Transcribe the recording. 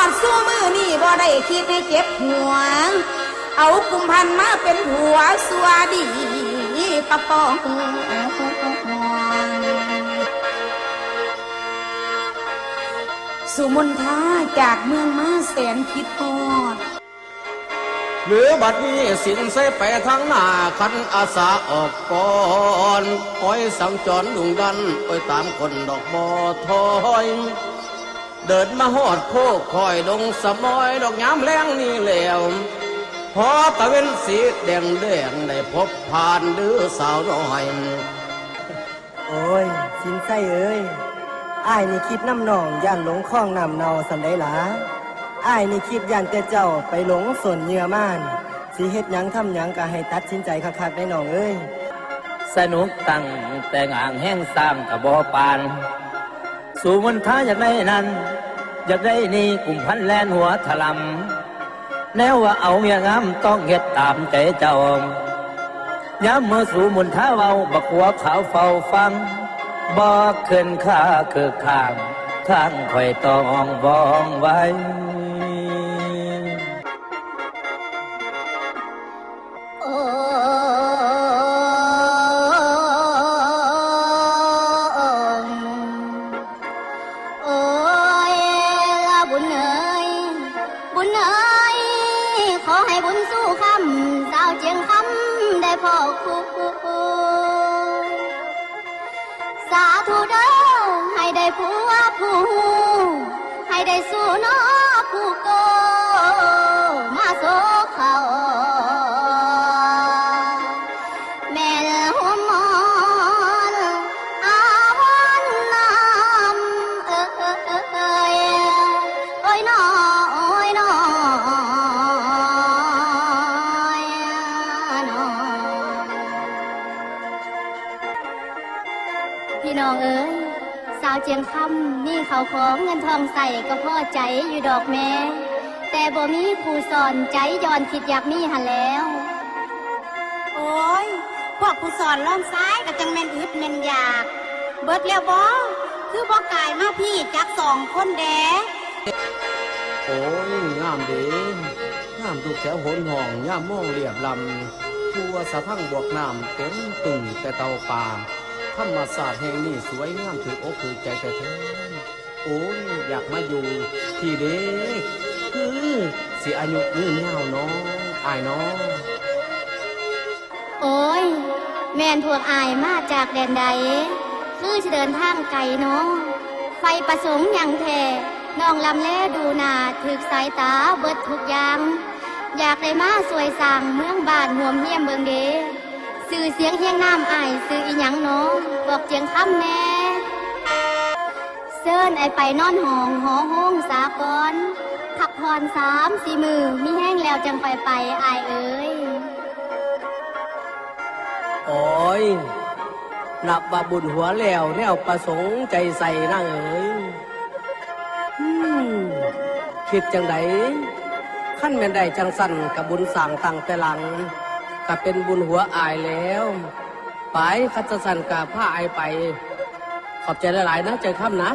ดสู้มือนี่บ่ได้คิดให้เจ็บหัวเอากุมพันมาเป็นผัวสัวดีกระป๋องสุมนทาจากเมืองมาแสนคิดทอดหรือบัดนี้สินใส่ไปทางหน้าคันอาสาออกก่อนคอยสังจรดุงดันไปตามคนดอกบ่อถอยเดินมาหอดโคกคอยดงสมอยดอกยามแรงนี่แล้วพอตะเว้นสีแดงได้พบผ่านดื้อสาวน้อยโอ้ยสินไส้เอ้ยอ้ายนี่คิดน้ำหนองย่านหลงคล้องน้ำเนาสันได้หลาอ้ายนี่คิดย่านแต่เจ้าไปหลงส่วนเยื่อม่านสิเฮ็ดหยังทำหยังก็ให้ตัดสินใจคักๆได้น้องเอ้ยสนุกตั้งแต่งอ่างแห้งสร้างกับบ่อปานสู่มนท้าอยากได้นั้นอยากได้นี่กลุ่มพันแลนหัวถลำแนวว่าเอาเมียงามต้องเฮ็ดตามใจเจ้าย้ำเมื่อสู่มนท้าเว้าบักหัวขาวเฝ้าฟังบอกขึ้นข้าคือข้างทางคอยต้องวองไว้พ่อคู่สาธุเด้อให้ได้ผัวผู้ให้ได้สู่น้อผู้โกมาโซเขาแม่หัวมอนอาวันน้ำโอ้ยน้อโอ้ยน้อพี่น้องเอ๋ยสาวเจียงคำมีเขาของเงินทองใส่ก็พอใจอยู่ดอกแม่แต่บ่มีผู้สอนใจย้อนคิดอยากมีหันแล้วโอ้ยพวกผู้สอนล้อมซ้ายก็จังแม่นอึดแม่นอยากเบิดแล้วบ่คือบ่กายมาพี่จัก2 คนแดโอ้ยงามดีงามทุกแถวหนห้องย่ามมองเรียบลำทั่วสะพังบวกน้ำเต็มตุ่งแต่เตาป่าธรรมศาสตร์แห่งนี้สวยงามถืออกถือใจแต่แท้โอ้ยอยากมาอยู่ที่เด็กคือสิอายุยืนยาวน้องอายน้องโอ้ยแม่นพวกอายมาจากแดนใดคือจะเดินทางไกลน้องไฟประสงค์อย่างแท้น้องลำแลดูหน้าถึกสายตาเบิดทุกอย่างอยากได้มาสวยสั่งเมืองบ้านห่วมเฮียมเบิงเดสื่อเสียงเฮียงน้ำอายสื่ออีหยังน้องบอกเจียงคำแน่เซิร์นไอไปนอนห้องหอห้องสากรพักผ่อน3-4 มือมีแห้งแล้วจังไปอายเอ๋ยโอ้ยนับว่าบุญหัวแล้วแนวประสงค์ใจใส่นั่งเอ๋ยคิดจังไดขั้นแม่นได้จังสั่นกับบุญสั่งตั้งแต่หลังก็เป็นบุญหัวอายแล้วไปคัดสั่นกับผ้าอายไปขอบใจหลายๆนะใจค่ำนะ